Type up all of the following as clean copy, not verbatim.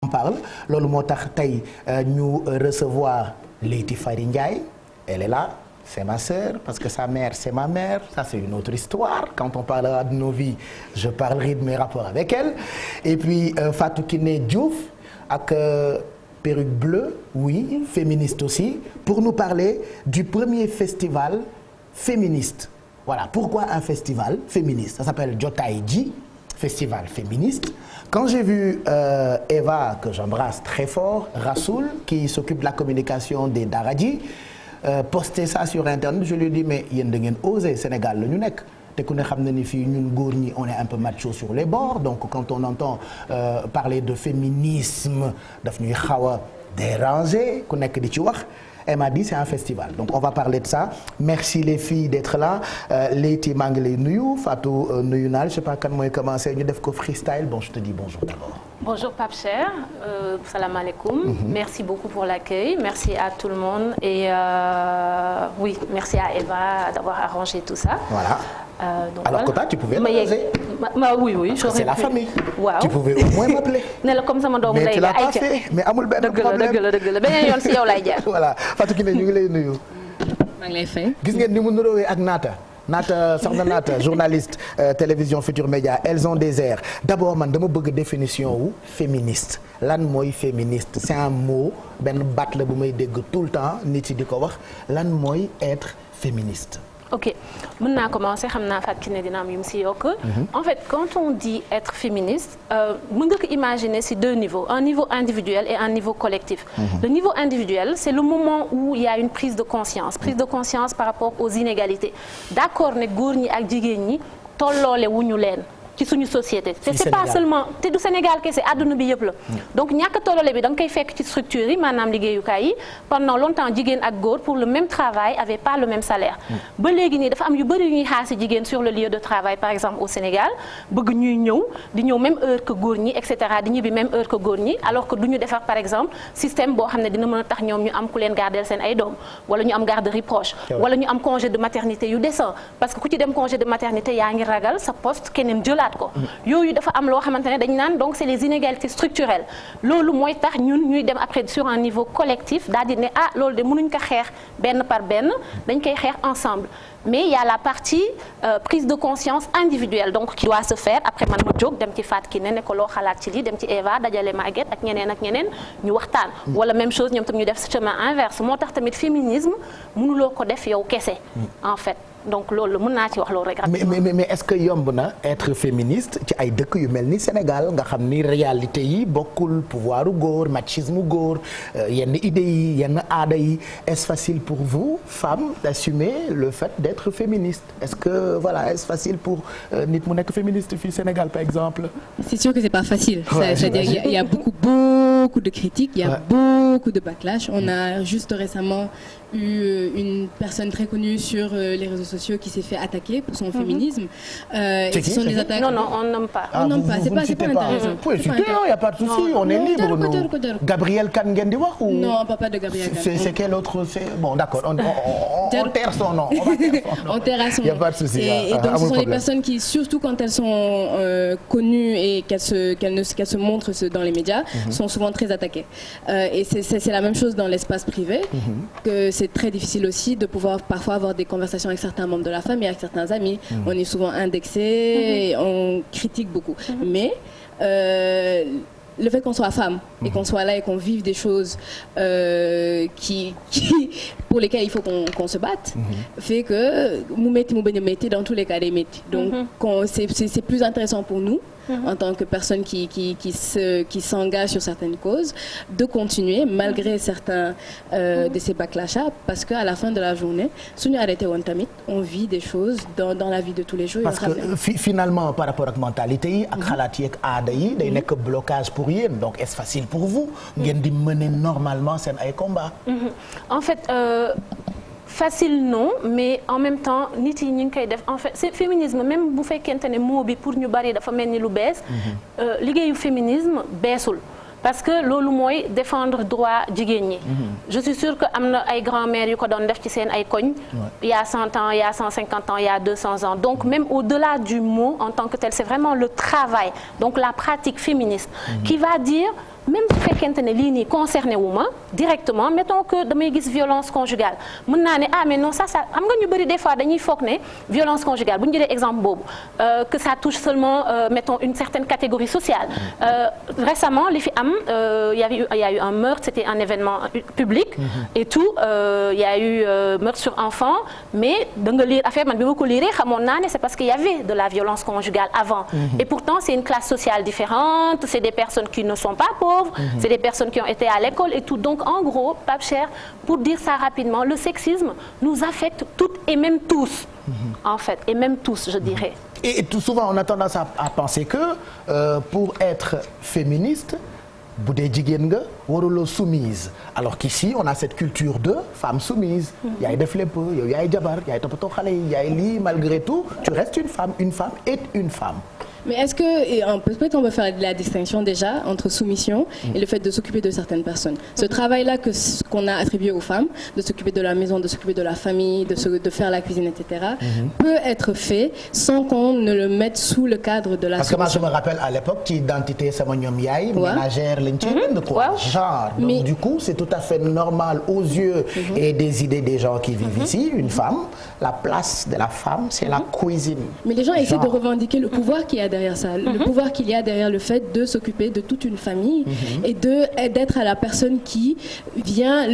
On parle loolu moo tax tey ñu recevoir Leyti Fary Ndiaye. Elle est là, c'est ma sœur parce que sa mère c'est ma mère, ça c'est une autre histoire. Quand on parlera de nos vies, je parlerai de mes rapports avec elle. Et puis Fatou Kiné Diouf ak perruque bleue, oui, féministe aussi, pour nous parler du premier festival féministe. Voilà, pourquoi un festival féministe? Ça s'appelle Jotaay Ji, festival féministe. Quand j'ai vu Eva, que j'embrasse très fort, Rassoul, qui s'occupe de la communication des Daraji, poster ça sur internet, je lui ai dit mais yéen da ngeen osé, Sénégal la ñu nekk te ku ne xam na ni fii ñun góor ñi on est un peu macho sur les bords, donc quand on entend parler de féminisme daf ñuy xaw a déranger ku nekk di ci wax. Elle m'a dit c'est un festival, donc on va parler de ça. Merci les filles d'être là. Leyti maa ngi lay nuyu, Fatou nuyu naa la, je sais pas kan mooy commencer ñu def ko freestyle. Bon, je te dis bonjour d'abord. Bonjour Pape Cheikh, salam alaikum. Merci beaucoup pour l'accueil, merci à tout le monde et oui, merci à Eva d'avoir arrangé tout ça. Voilà. Donc, alors voilà. que toi tu pouvais m'oser. Oui, c'est la famille. Waaw. Tu pouvais au moins m'appeler. ne la comme sama doomu mais lay tu l'as pas fait, mais amul benn problème. dëgg la beneen yoon si yow lay jaar. Voilà, Fatou Kiné ñu ngi lay nuyu. maa ngi lay fay. Gis ngeen ni mu nuróowee ak Naata soxna Naata journaliste télévision Futur Média, elles ont des airs. D'abord man dama bëgg définition wu féministe. Lan mooy féministe? C'est un mot, benn baat la bu may dégg tout le temps nit yi di ko wax. Lan mooy être féministe? Ok, mën naa commencer, xam naa Fatou Kiné dina am yu mu si yokk. En fait, quand on dit être féministe, mën nga ko imaginer si deux niveaux, un niveau individuel et un niveau collectif. Le niveau individuel, c'est le moment où il y a une prise de conscience par rapport aux inégalités. D'accord ne góor ñi ak jigéen ñi tolloole wuñu leen ci suñu société te c'est pas seulement te du Sénégal kese àdduna bi yëpp la donc ñàkk tollale bi da nga koy fekk ci structure yi maanaam liggéeyukaay yi pendant longtemps jigéen ak góor pour le même travail avait pas le même salaire ba léegi nii dafa am yu bëri yu ñuy xaar si jigéen sur le lieu de travail par exemple au Sénégal bëgg ñuy di ñëw même heure que góor ñi et cetera di ñibbi même heure que góor ñi alors que du ñu defar par exemple système boo xam ne dina mën a tax ñoom ñu am ku leen gardeel seen ay doom wala ñu am garderie proche wala ñu am congé de maternité yu décent parce que ku ci dem congé de maternité yaa ngi ragal sa poste keneen jëlaat ko yooyu dafa am loo xamante ne dañ naan donc c'est les inégalités structurelles loolu mooy tax ñun ñuy dem après sur un niveau collectif daal di ne loolu de mënuñ ko xeex benn par benn dañ koy xeex ensemble mais il y a la partie prise de conscience individuelle donc qui doit se faire après man ma jóg dem ci Fatou Kiné ne ko loo xalaat ci lii dem ci Eva dajale Maguette ak ñeneen ñu waxtaan wala même chose ñoom tam ñu def chemin inverse moo tax tamit féminisme mënuloo ko def yow kese en fait donc loolu mën naa ci wax loolu rek. mais est-ce que yomb na être féministe ci ay dëkk yu mel ni Sénégal nga xam ni réalité yi bokkul pouvoiru góor machisme góor yenn idées yi yenn aada yi est-ce facile pour vous femmes d'assumer le fait d'être féministe est-ce que voilà est-ce facile pour nit mu nekk féministe fii Sénégal par exemple? C'est sûr que c'est pas facile. Ouais, c'est-à-dire il y a beaucoup de critiques, il y a beaucoup de backlash. On a juste récemment eu une personne très connue sur les réseaux sociaux qui s'est fait attaquer pour son féminisme. Et ce sont des attaques. Non, on nomme pas. On nomme pas, c'est pas intéressant. Vous pouvez citer, il n'y a pas de souci, on est libre. Gabriel Kane ngeen di wax ou? Non, pas de Gabriel Kane. C'est quel autre? Bon, d'accord, on terre son nom. On terre à son nom. Il n'y a pas de souci. Et donc ce sont des personnes qui, surtout quand elles sont connues et qu'elles se montrent dans les médias, sont souvent très attaquées. Et c'est la même chose dans l'espace privé, que c'est très difficile aussi de pouvoir parfois avoir des conversations avec certains membres de la famille, avec certains amis. On est souvent indexé, et on critique beaucoup. Mais le fait qu'on soit femme et qu'on soit là et qu'on vive des choses pour lesquelles il faut qu'on se batte, fait que mu metti mu bañ a metti dans tous les cas des métiers. Donc c'est plus intéressant pour nous en tant que personne qui s'engage sur certaines causes de continuer malgré certains de ces backlash parce que à la fin de la journée suñu arrêté woon tamit on vit des choses dans la vie de tous les jours. Parce que finalement par rapport ak mentalité yi ak xalaat yi ak aada yi day nekk blocage pour yéen donc est-ce facile pour vous ngeen di mener normalement seen ay combats? En fait facile non mais en même temps nit yi ñu ngi koy def en fait c'est féminisme même bu fekkente ne mot bi pour ñu bari dafa mel ni lu bees liggéeyu féminisme beesul parce que loolu mooy défendre droit jigéen ñi. Je suis sûre que am na ay grand-mères yu ko doon def ci seen ay koñ. Il y a 100 ans, il y a 150 ans, il y a 200 ans. Donc même au-delà du mot en tant que tel, c'est vraiment le travail, donc la pratique féministe qui va dire même su fekkente ne lii nii concerné wu ma directement mettons que damay gis violence conjugale mën naa ne mais non ça xam nga ñu bëri des fois dañuy foog ne violence conjugale bu ñu jëlee exemple boobu que ça touche seulement mettons une certaine catégorie sociale récemment li fi am il y a eu un meurtre, c'était un événement public et tout il y a eu meurtre sur enfant mais da nga lire affaire man bi ma ko lire xamoon naa ne c'est parce qu'il y avait de la violence conjugale avant et pourtant c'est une classe sociale différente, c'est des personnes qui ne sont pas pauvres, c'est des personnes qui ont été à l'école et tout. Donc en gros, Pape Cheikh, pour dire ça rapidement, le sexisme nous affecte toutes et même tous en fait, et même tous je dirais. Et tout souvent on a tendance à penser que pour être féministe bu dee jigéen nga waruloo soumise alors qu'ici on a cette culture de femme soumise yaay def lépp yow yaay jabar yaay toppatoo xale yi yaay lii malgré tout tu restes une femme est une femme. Mais est-ce que peut-être on peut faire la distinction déjà entre soumission et le fait de s'occuper de certaines personnes. Ce travail-là qu'on a attribué aux femmes, de s'occuper de la maison, de s'occuper de la famille, de faire la cuisine, etc., peut être fait sans qu'on ne le mette sous le cadre de la Parce soumission. que moi je me rappelle à l'époque ci identité sama ñoom yaay ménagère lañ ci bind quoi genre donc du coup c'est tout à fait normal aux yeux et des idées des gens qui vivent ici une femme la place de la femme c'est la cuisine. Mais les gens essaient de revendiquer le pouvoir qu'il y a derrière ça, le pouvoir qu'il y a derrière le fait de s'occuper de toute une famille et d'être à la personne qui vient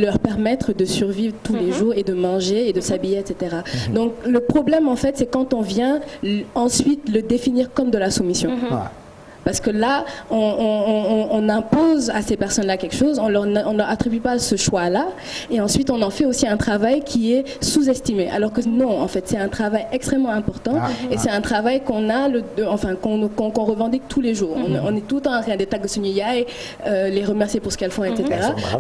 leur permettre de survivre tous les jours et de manger et de s'habiller, etc. Donc le problème en fait c'est quand on vient ensuite le définir comme de la soumission. Parce que là, on impose à ces personnes-là quelque chose, on leur attribue pas ce choix-là, et ensuite on en fait aussi un travail qui est sous-estimé. Alors que non, en fait, c'est un travail extrêmement important, et c'est un travail qu'on a, qu'on revendique tous les jours. On est tout le temps en train de taguer suñu yaay, les remercier pour ce qu'elles font, etc.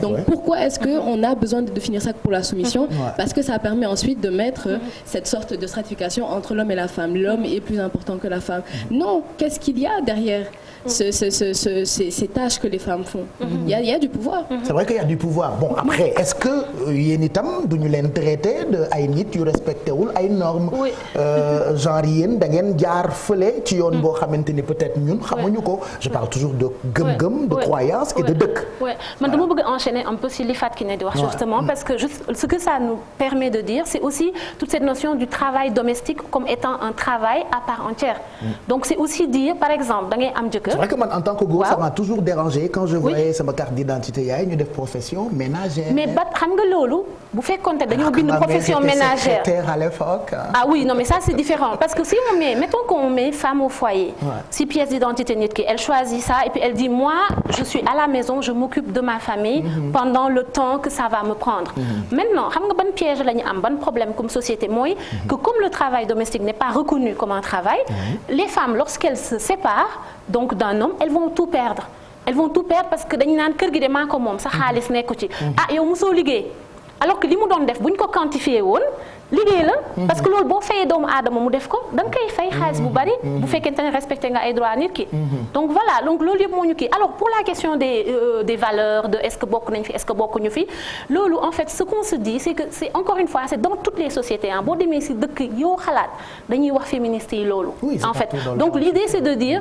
Donc pourquoi est-ce qu'on a besoin de définir ça pour la soumission? Parce que ça permet ensuite de mettre cette sorte de stratification entre l'homme et la femme. L'homme est plus important que la femme. Non, qu'est-ce qu'il y a derrière ces tâches que les femmes font? Il y a du pouvoir. C'est vrai qu'il y a du pouvoir. Bon après est-ce que yéen itam duñu leen traité de ay nit yu respecté wul ay normes genre yéen da ngeen jaar fële ci yoon boo xamante ni peut-être ñun xamuñu ko. Je parle toujours de gëm-gëm, de croyance et de dëkk. Man dama bëgg enchaîner un peu sur li Fatou Kiné di wax justement parce que ce que ça nous permet de dire c'est aussi toute cette notion du travail domestique comme étant un travail à part entière. Donc c'est aussi dire par exemple da ngay am jëkkër. C'est vrai que man en tant que góor ça m'a toujours dérangé quand je voyais sama carte d'identité yaay ñu def profession ménagère. Mais xam nga loolu bu fekkoon dañoo bind profession ménagère. À l'époque. Ah oui non mais ça c'est différent parce que si on met mettons qu'on met femme au foyer. Si pièce d'identité nit ki elle choisit ça et puis elle dit moi je suis à la maison je m'occupe de ma famille pendant le temps que ça va me prendre. Maintenant xam nga ban piège la ñu am ban problème comme société mooy que comme le travail domestique n'est pas reconnu comme un travail les femmes lorsqu'elles se séparent donc d'un homme elles vont tout perdre parce que dañu naan kër gi de maa ko moom sa xaalis nekku ci yow mosoo liggéey alors que li mu doon def bu ñu ko quantifié woon liggéey la parce que loolu boo fayee doomu aadama mu def ko da nga koy fay xaalis bu bari bu fekkente ne respecté nga ay droits nit ki donc voilà donc loolu yëpp moo ñu kii alors pour la question des valeurs de est-ce que bokk nañ fi est-ce que bokkuñu fi loolu en fait ce qu'on se dit c'est que c'est encore une fois c'est dans toutes les sociétés boo demee ci dëkk yoo xalaat dañuy wax féministes yi loolu en fait donc l'idée c'est de dire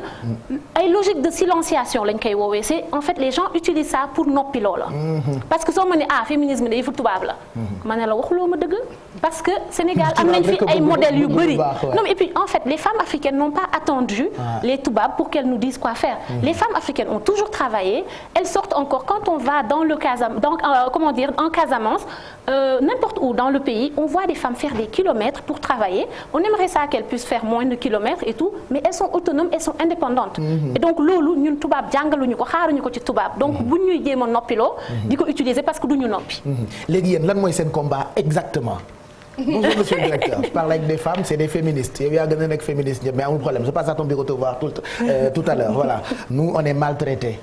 ay logique de silenciation lañ koy woowee c'est en fait les gens utilisent ça pour noppi loola parce que soo ma ne féminisme de yëfu tubaab la ma ne la waxuloo ma dëgg parce que Sénégal am nañ fi ay modèles yu bëri non mais et puis en fait les femmes africaines n'ont pas attendu les toubabs pour qu'elles nous disent quoi faire les femmes africaines ont toujours travaillé elles sortent encore quand on va dans le en Casamance n'importe où dans le pays on voit des femmes faire des kilomètres pour travailler on aimerait ça qu'elles puissent faire moins de kilomètres et tout mais elles sont autonomes elles sont indépendantes et donc loolu ñun tubaab jàngaluñu ko xaaruñu ko ci tubaab donc bu ñuy jéem a noppiloo di ko utiliser parce que duñu noppi léegi yéen lan mooy seen combat exactement bonjour monsieur le directeur je parle avec des femmes c'est des féministes yow yaa gën a nekk féministe ñëpp mais amul problème je passe à ton bureau te voir tout à l'heure voilà nous on est maltraités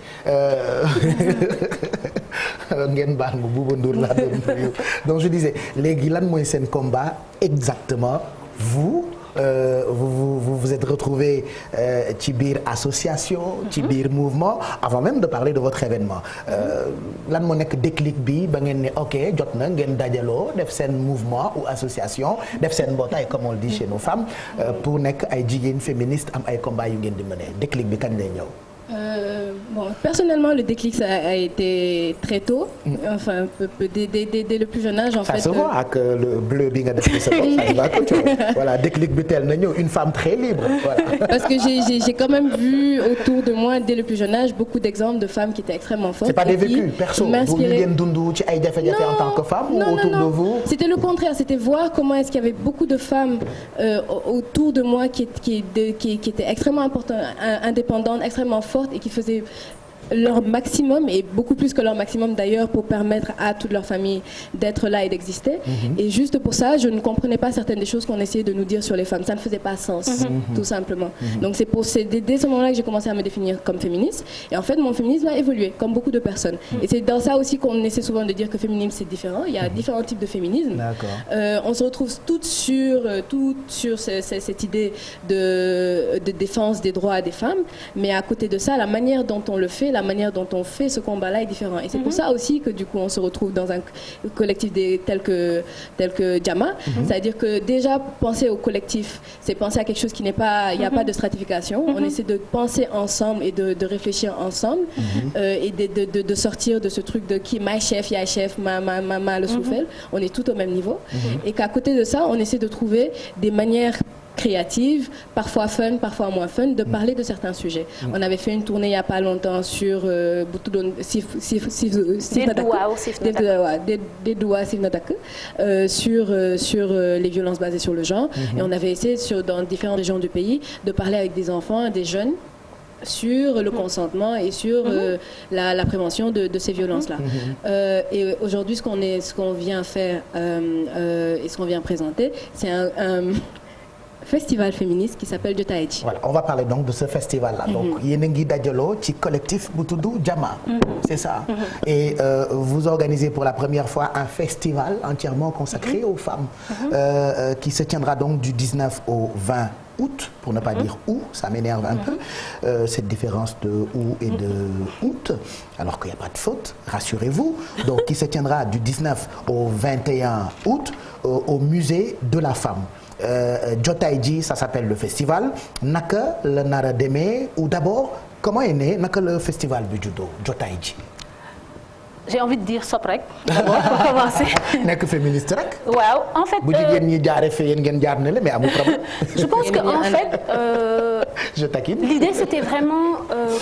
ngeen baax nga Bouba Ndour laa doon nuyu donc je disais léegi lan mooy seen combat exactement vous vous êtes retrouvés ci biir association ci biir mouvement avant même de parler de votre événement lan moo nekk déclic bi ba ngeen ne ok jot na ngeen dajaloo def seen mouvement ou association def seen mbootaay comme on le dit chez nos femmes pour nekk ay jigéen féministes am ay combats yu ngeen di mener déclic bi kañ lay ñëw Bon, personnellement, le déclic ça a été très tôt, enfin dès le plus jeune âge en fait. Ça se voit ak le bleu bi nga def ci sa bopp, ça se voit que voilà déclic bi teel na ñëw, une femme très libre. Voilà. Parce que j'ai quand même vu autour de moi dès le plus jeune âge beaucoup d'exemples de femmes qui étaient extrêmement fortes. C'est pas des vécus perso, vous ngeen dund ci ay jafe-jafe en tant que femme ou autour de vous? C'était le contraire, c'était voir comment est-ce qu'il y avait beaucoup de femmes autour de moi qui étaient extrêmement importantes, indépendantes, extrêmement fortes et qui faisaient leur maximum et beaucoup plus que leur maximum d'ailleurs pour permettre à toute leur famille d'être là et d'exister. Et juste pour ça, je ne comprenais pas certaines des choses qu'on essayait de nous dire sur les femmes. Ça ne faisait pas sens, tout simplement. Donc c'est dès ce moment-là que j'ai commencé à me définir comme féministe. Et en fait, mon féminisme a évolué, comme beaucoup de personnes. Et c'est dans ça aussi qu'on essaie souvent de dire que féminisme, c'est différent. Il y a différents types de féminisme. On se retrouve toutes sur cette idée de défense des droits des femmes. Mais à côté de ça, la manière dont on le fait, la manière dont on fait ce combat-là est différent. Et c'est pour ça aussi que du coup on se retrouve dans un collectif tel que Jama. C'est-à-dire que déjà penser au collectif, c'est penser à quelque chose qui n'est pas, il n'y a pas de stratification. On essaie de penser ensemble et de réfléchir ensemble et de sortir de ce truc de qui ma chef, ya chef, ma le souffle. On est tout au même niveau. Et qu'à côté de ça, on essaie de trouver des manières créative, parfois fun, parfois moins fun, de parler de certains sujets. On avait fait une tournée il n'y a pas longtemps sur sur les violences basées sur le genre. Et on avait essayé dans différentes régions du pays de parler avec des enfants, des jeunes sur le consentement et sur la prévention de ces violences-là. Et aujourd'hui, ce qu'on vient faire et ce qu'on vient présenter, c'est un festival féministe qui s'appelle Jotaay Ji. Voilà, on va parler donc de ce festival-là. Donc, yéen a ngi dajaloo ci collectif bu tudd Jama. C'est ça. Et vous organisez pour la première fois un festival entièrement consacré aux femmes qui se tiendra donc du 19 au 20 août, pour ne pas dire où, ça m'énerve un peu, cette différence de août et de août, alors qu'il n'y a pas de faute, rassurez-vous. Donc, qui se tiendra du 19 au 21 août au musée de la femme. Jotaay Ji, ça s'appelle le festival. Naka la nar a demee ou d'abord comment est né naka le festival bi juddoo Jotaay Ji. J'ai envie de dire sopp rek d'abord pour commencer. Nekk féministe rek. waaw en fait. bu jigéen ñi jaaree fee yéen ngeen jaar ne la mais amul problème. Je pense que en fait. Je taquine. L'idée c'était vraiment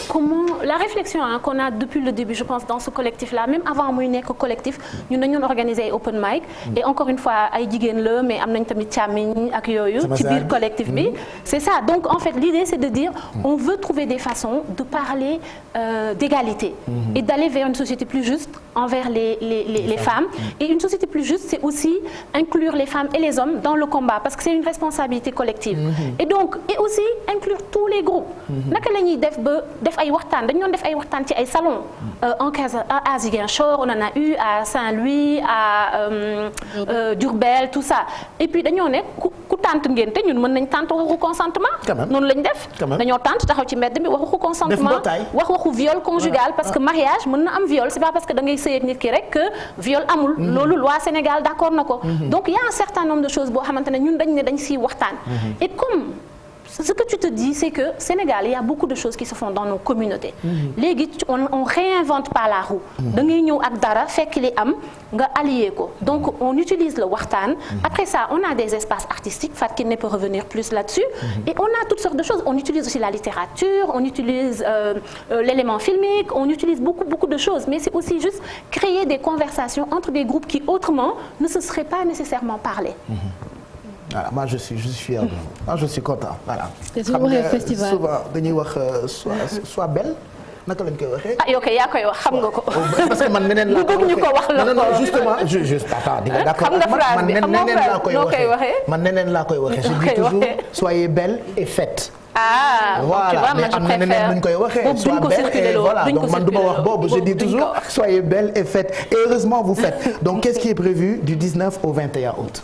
comment la réflexion qu'on a depuis le début je pense dans ce collectif-là même avant muy nekk collectif ñun dañu doon organiser ay open mic et encore une fois ay jigéen la mais am nañ tamit càmmiñ ak yooyu ci biir collectif bi. C'est ça donc en fait l'idée c'est de dire on veut trouver des façons de parler d'égalité et d'aller vers une société plus juste envers les femmes et une société plus juste c'est aussi inclure les femmes et les hommes dans le combat parce que c'est une responsabilité collective et donc et aussi inclure tous les groupes naka la ñuy def ay waxtaan dañu doon def ay waxtaan ci ay salons à Ziguinchor on en a eu à Saint-Louis à Diourbel tout ça et puis dañoo ne ku tànt ngénte ñun mën nañ tànt waxu consentement noonu lañ def dañoo tànt taxaw ci mbedd mi waxu consentement waxu viol conjugal parce que mariage mën na am viol c'est pas parce que da ngay sëy ak nit ki rek que viol amul loolu loi Sénégal d'accord na ko donc il y a un certain nombre de choses boo xamante ne ñun dañ ne dañ siy waxtaan et comme ce que tu te dis c'est que Sénégal il y a beaucoup de choses qui se font dans nos communautés léegi on réinvente pas la roue da ngay ñëw ak dara fekk li am nga allier ko donc on utilise le waxtaan après ça on a des espaces artistiques Fatou Kiné peut revenir plus là-dessus et on a toutes sortes de choses on utilise aussi la littérature on utilise l'élément filmique on utilise beaucoup de choses mais c'est aussi juste créer des conversations entre des groupes qui autrement ne se seraient pas nécessairement parlé. Voilà, moi je suis fier de vous. Moi je suis content. Voilà. Xam nga festival souvent dañuy wax soit belle naka lañ koy waxee. ah yow kay yaa koy wax xam nga ko. parce que man neneen laa bëgg ñu ko wax la non justement juste attends di nga d'accord man neneen laa koy waxee. Man neneen laa koy waxee. Je dis toujours soyez belle et faites. Ah voilà mais am na neneen nuñ koy waxee. Sois belle et voilà donc man du ma wax boobu je dis toujours soyez belle et faites et heureusement vous faites. Donc qu'est-ce qui est prévu du 19 au 21 août.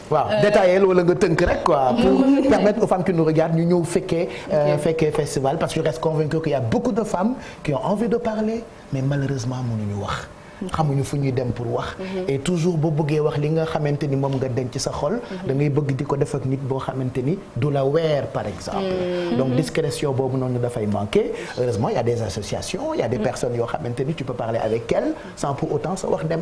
waaw détaillé wala nga tënk rek quoi pour permettre aux femmes qui nous regardent ñu ñëw fekkee festival parce que je reste convaincu qu'il y a beaucoup de femmes qui ont envie de parler mais malheureusement mënuñu wax xamuñu fu ñuy dem pour wax. et toujours boo bëggee wax li nga xamante ni moom nga denc sa xol. da ngay bëgg di ko def ak nit boo xamante ni du la weer par exemple. donc discrétion boobu noonu dafay manquer. heureusement il y a des associations il y a des personnes yoo xamante ni tu peux parler avec elles sans pour autant sa wax dem.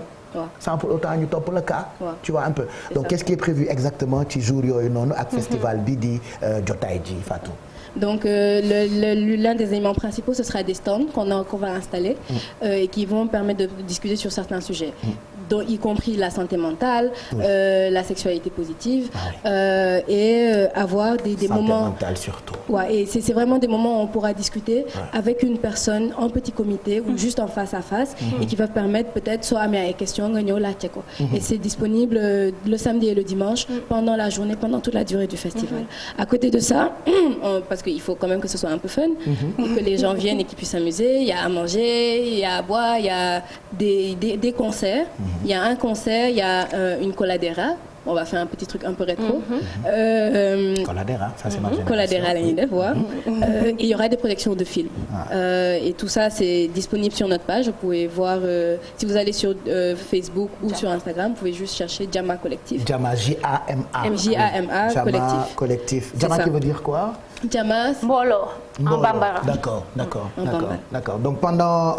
sans pour autant ñu topp le cas. tu vois un peu donc qu'est-ce qui est prévu exactement ci jour yooyu noonu ak festival bi di jotaay ji Fatou. Donc l'un des éléments principaux, ce sera des stands qu'on va installer et qui vont permettre de discuter sur certains sujets, dont, y compris la santé mentale, la sexualité positive et avoir des santé moments... Santé mentale surtout. Ouais, et c'est vraiment des moments où on pourra discuter avec une personne en petit comité ou juste en face à face et qui va permettre peut-être soit amener des questions, et c'est disponible le samedi et le dimanche pendant la journée, pendant toute la durée du festival. À côté de ça, parce qu'il faut quand même que ce soit un peu fun, pour que les gens viennent et qu'ils puissent s'amuser. Il y a à manger, il y a à boire, il y a des concerts. Il y a un concert, il y a une coladera. On va faire un petit truc un peu rétro. Coladera, ça c'est ma génération. Coladera, et il y aura des projections de films. Et tout ça, c'est disponible sur notre page. Vous pouvez voir, si vous allez sur Facebook ou sur Instagram, vous pouvez juste chercher Jama Collectif. Jama, J-A-M-A. J-A-M-A, Jama Collectif. Jama qui veut dire quoi? Jama, Mbolo, en bambara. D'accord. Donc pendant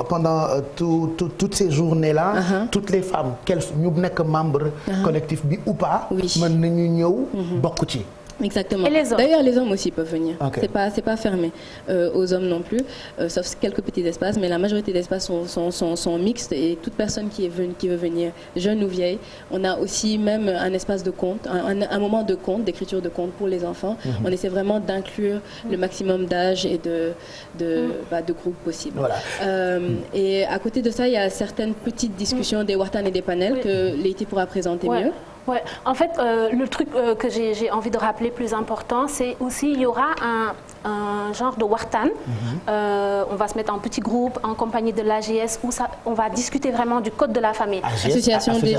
toutes ces journées-là, toutes les femmes, qu'elles ñu nekk membre collectif bi ou pas, mën nañu ñëw bokk ci. Exactement. Et les hommes. D'ailleurs, les hommes aussi peuvent venir. Okay. C'est pas fermé aux hommes non plus, sauf quelques petits espaces, mais la majorité des espaces sont mixtes et toute personne qui veut venir, jeune ou vieille. On a aussi même un espace de conte, un moment de conte, d'écriture de conte pour les enfants. On essaie vraiment d'inclure le maximum d'âge et de groupes possibles. Voilà. Et à côté de ça, il y a certaines petites discussions des wartan et des panels que Leïti pourra présenter mieux. Ouais. En fait, le truc que j'ai envie de rappeler plus important, c'est aussi il y aura un genre de wartan. On va se mettre en petit groupe, en compagnie de l'AGS, où on va discuter vraiment du code de la famille. Association des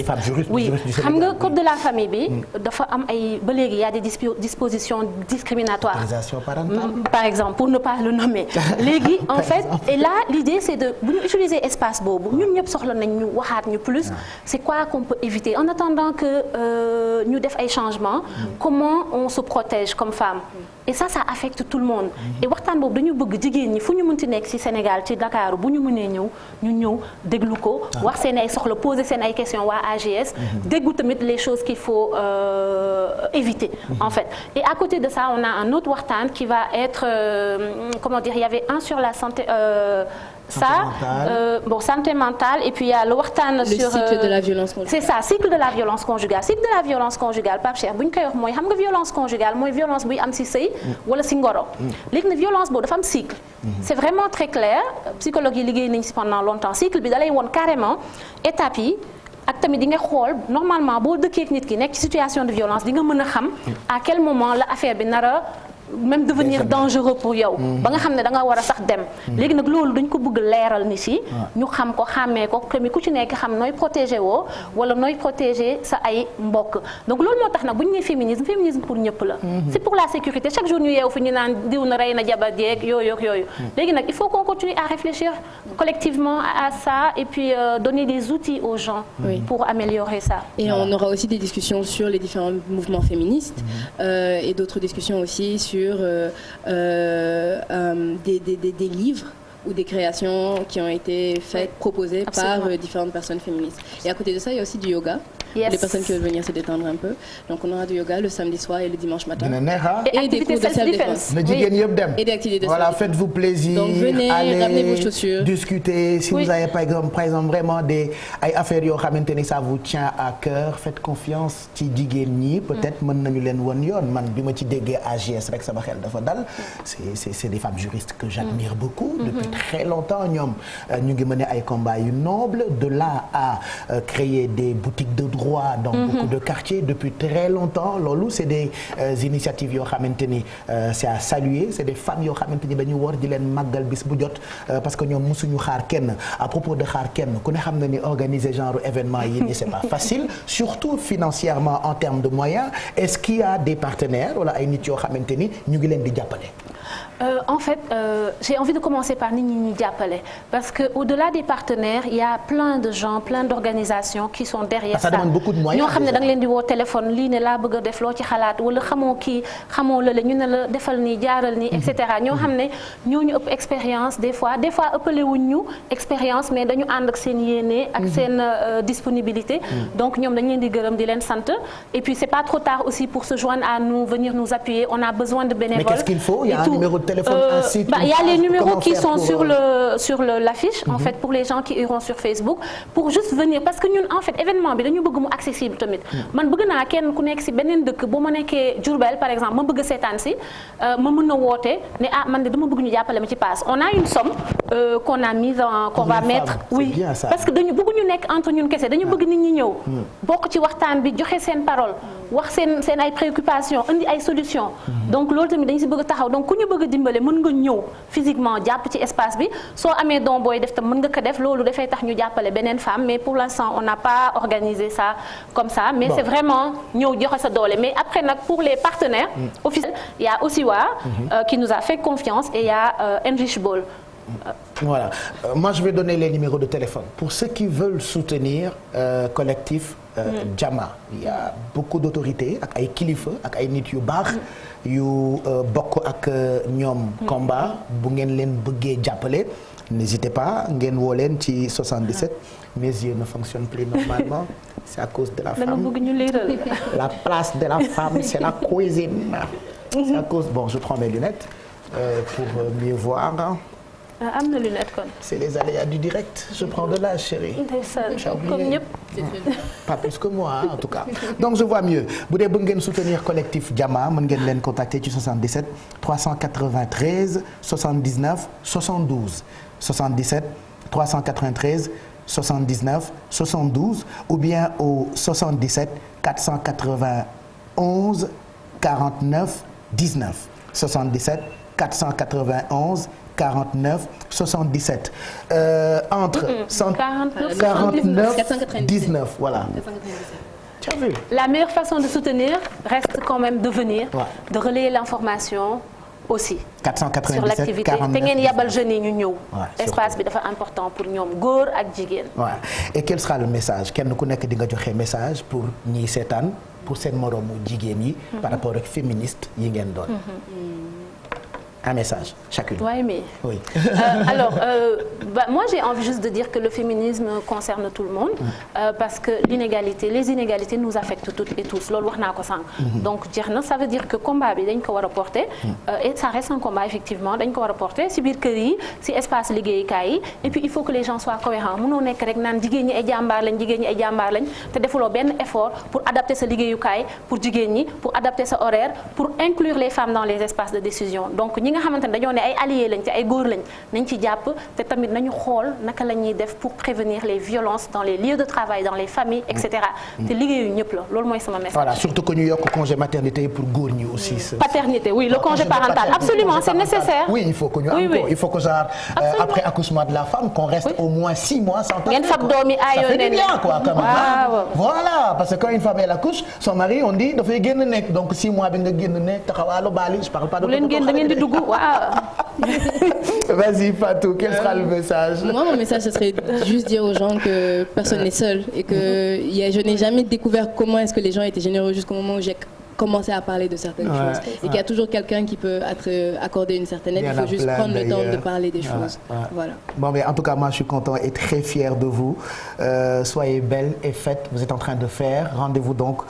femmes juristes. Oui, xam nga code de la famille bi dafa am ay ba léegi y a des dispositions discriminatoires. Autorisation parentale. Par exemple, pour ne pas le nommer. Léegi en fait, et là l'idée c'est de bu ñu utiliser espace boobu ñun ñëpp soxla nañ ñu waxaat ñu plus. C'est quoi qu'on peut éviter en attendant que ñu def ay changements. Comment on se protège comme femme. Et ça affecte tout le monde. Et waxtaan boobu dañu bëgg jigéen ñi fu ñu mënti nekk ci Sénégal ci Dakar bu ñu mënee ñëw ñu ñëw déglu ko. wax seen ay soxla poser seen ay questions waa AGS. déggu tamit les choses qu'il faut éviter en fait. Et à côté de ça on a un autre waxtaan qui va être comment dire, il y avait un sur la santé. Santé mentale et puis il y a le waxtaan sur cycle de la violence conjugale. C'est ça, cycle de la violence conjugale. Cycle de la violence conjugale Pape Cheikh bu ñu koy wax mooy xam nga violence conjugale mooy violence buy am ci sëy wala ci ngoro. léegi nag violence boobu dafa am cycle. C'est vraiment très clair psychologue yi liggéey nañ ci pendant longtemps cycle bi da lay woon carrément étapes yi. ak tamit di nga xool normalement boo dëkkee ak nit ki nekk ci situation de violence di nga mën a xam à quel moment la affaire bi nara même devenir dangereux pour yow ba nga xam ne da nga war a sax dem léegi nag loolu dañ ko bëgg leeral ni si ñu xam ko xàmmee ko tamit ku ci nekk xam nooy protéger woo wala nooy protéger sa ay mbokk donc loolu moo tax nag bu ñu nee féminisme pour ñëpp la c'est pour la sécurité chaque jour ñu yeewu fi ñu naan diw na rey na jabar jeeg yooyu léegi nag il faut qu'on continue à réfléchir collectivement à ça et puis donner des outils aux gens pour améliorer ça. Et on aura aussi des discussions sur les différents mouvements féministes et d'autres discussions aussi sur des livres ou des créations qui ont été faites, proposées par différentes personnes féministes. Et à côté de ça, il y a aussi du yoga. Yes. Les personnes qui veulent venir se détendre un peu. Donc on aura du yoga le samedi soir et le dimanche matin. Et des cours de self-défense. Et des activités de voilà, faites-vous plaisir. Donc venez, ramenez vos chaussures. Discutez. Si vous avez par exemple vraiment des affaires yoo xamante ni ça vous tient à cœur, faites confiance ci jigéen ñi. Peut-être mën nañu leen won yoon. Man bi ma ci déggee AGS rek sama xel dafa dal. C'est des femmes juristes que j'admire beaucoup. Depuis très longtemps ñoom ñu ngi mener ay combats yu nobles. De là à créer des boutiques de droit dans beaucoup de quartiers depuis très longtemps. Loolu c'est des initiatives yoo xamante ni c'est à saluer. C'est des femmes yoo xamante ni dañu war di leen màggal bis bu jot parce que ñoom mësuñu xaar kenn. À propos de xaar kenn ku ne xam na ni organiser genre événement yi nii c'est pas facile surtout financièrement en termes de moyens. Est-ce qu'il y a des partenaires wala ay nit yoo xamante ni ñu ngi leen di jàppale. En fait, j'ai envie de commencer par nit ñi ñuy jàppale parce que au-delà des partenaires il y a plein de gens plein d'organisations qui sont derrière ça. demande beaucoup de moyens. ñoo xam ne da nga leen di woo téléphone lii ne laa bëgg a def loo ci xalaat wala xamoo kii xamoo la ñu ne la defal nii jaaral nii et cetera ñoo xam ne ñoo ñu ëpp expérience des fois ëppale wuñ ñu expérience mais dañu ànd ak seen yéene ak seen disponibilité. Donc ñoom dañu leen di gërëm di leen sant et puis c'est pas trop tard aussi pour se joindre à nous venir nous appuyer on a besoin de bénévoles. Mais qu'est-ce qu'il faut? Il y a un numéro de téléphone, un site. Il y a les numéros qui sont sur l'affiche en fait pour les gens qui iront sur Facebook pour juste venir parce que ñun en fait événement bi dañu bëgg mu accessible tamit. Man bëgg naa kenn ku nekk ci beneen dëkk bu ma nekkee Diourbel par exemple ma bëgg seetaan ci ma mën na woote ne man de dama bëgg ñu jàppale ma ci passe on a une somme qu'on a mise qu'on va mettre. Oui parce que dañu bëgg ñu nekk entre ñun kese dañu bëgg nit ñi ñëw. bokk ci waxtaan bi joxe seen parole wax seen ay préoccupations indi ay solutions. Donc loolu tamit dañu ci bëgg taxaw donc ku ñu bëgg a dimbale mën nga ñëw physiquement jàpp ci espace bi soo amee don booy def tam mën nga ko def loolu dafay tax ñu jàppale beneen femme mais pour l'instant on n'a pas organisé ça comme ça mais c'est vraiment ñëw joxe sa doole mais après nag pour les partenaires officiels il y a Osiwa qui nous a fait confiance et il y a Enrich Ball. Voilà moi je vais donner les numéros de téléphone pour ceux qui veulent soutenir collectif Jama il y a beaucoup d'autorités ak ay kilifa ak ay nit yu baax yu bokk ak ñoom combat bu ngeen leen bëggee jàppale n'hésitez pas ngeen woo leen ci 77 mes yeux ne fonctionnent plus normalement c'est à cause de la femme la place de la femme c'est la cuisine c'est à cause bon je prends mes lunettes pour mieux voir. am na lunette kon. C'est les aléas du direct. Je prends de l'âge, chérie. Comme ñëpp. Pas plus que moi en tout cas. Donc je vois mieux. Bu dee bëgg ngeen soutenir collectif Jama mën ngeen leen contacter ci 77 393 79 72 77 393 79 72 ou bien au 77 491 49 19 77 491 49 77 entre 49 19 voilà. Tu as vu? La meilleure façon de soutenir reste quand même de venir, de relayer l'information aussi. 497 sur l'activité te ngeen yabal jeunes yi ñu ñëw. espace bi dafa important pour ñoom góor ak jigéen. Et quel sera le message kenn ku nekk di nga joxe message pour ñiy seetaan pour seen moroomu jigéen yi. par rapport ak féministe yi ngeen doon. Un message chacune. Oui. Moi j'ai envie juste de dire que le féminisme concerne tout le monde parce que les inégalités nous affectent toutes et tous loolu wax naa ko sànq. Donc jeex na ça veut dire que combat bi dañ ko war a porter et ça reste un combat effectivement dañ ko war a porter ci biir kër yi ci espace liggéeyukaay yi et puis il faut que les gens soient cohérents mënoo nekk rek naan jigéen ñi ay jàmbaar lañ te defuloo benn effort pour adapter sa liggéeyukaay pour jigéen ñi pour adapter sa horaire pour inclure les femmes dans les espaces de décision donc ñi nga xamante ne dañoo ne ay alliés lañ te ay góor lañ nañ ci jàpp te tamit nañu xool naka la ñuy def pour prévenir les violences dans les lieux de travail dans les familles et cetera te liggéeyu ñëpp la loolu mooy sama message. Voilà surtout que ñu yokk congé maternité pour góor ñi aussi. Paternité oui le congé parental absolument c'est nécessaire. Oui il faut que ñu am ko il faut que genre après accouchement de la femme qu'on reste au moins 6 mois sans tâche. ngeen fab doom yi aayoo ça fait bien quoi quand même. Voilà parce que quand une femme elle accouche son mari on dit dafay génn nekk donc 6 mois bi nga génn nekk taxawaalu baali je parle pas de. bu leen génn da ngeen di dugg Vas-y Fatou, quel sera le message? Moi mon message ce serait juste dire aux gens que personne n'est seul et que je n'ai jamais découvert comment est-ce que les gens étaient généreux jusqu'au moment où j'ai commencer à parler de certaines choses et qu'il y a toujours quelqu'un qui peut accorder une certaine aide. Il faut juste prendre le temps de parler des choses. Voilà. Bon, mais en tout cas, moi, je suis content et très fier de vous. Soyez belle et faites. Vous êtes en train de faire. Rendez-vous donc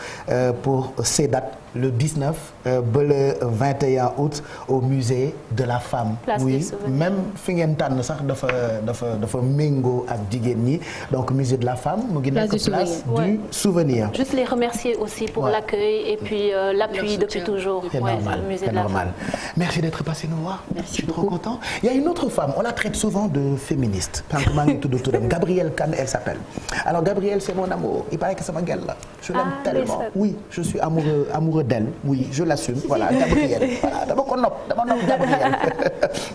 pour ces dates, le 19 ba le 21 août au musée de la femme. Place oui, même fi ngeen tànn sax dafa méngoo ak jigéen ñi. Donc musée de la femme mu ngi nekk place du souvenir. Juste les remercier aussi pour l'accueil et puis l'appui depuis toujours. C'est normal, c'est normal. Merci d'être passé nous voir. Merci. Je suis trop content. Il y a une autre femme, on la traite souvent de féministe. Gabrielle Kane, elle s'appelle. Alors Gabrielle, c'est mon amour. Il paraît que c'est ma gueule là. Je l'aime tellement. Oui, je suis amoureux amoureux d'elle oui je l'assume voilà Gabriel voilà dama ko nopp Gabriel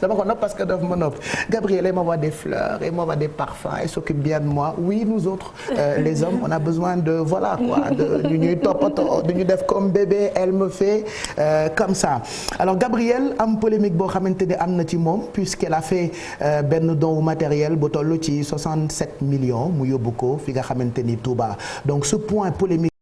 dama ko nopp parce que daf ma nopp Gabriel elle m'envoie des fleurs elle m'envoie des parfums elle s'occupe bien de moi oui nous autres les hommes on a besoin de voilà quoi de ñuy toppatoo du ñu def comme bébé elle me fait comme ça alors Gabriel am polémique boo xamante ni am na ci moom puisqu'elle a fait benn don matériel bu toll ci 67 millions mu yóbbu ko fi nga xamante ni Touba donc ce point polémique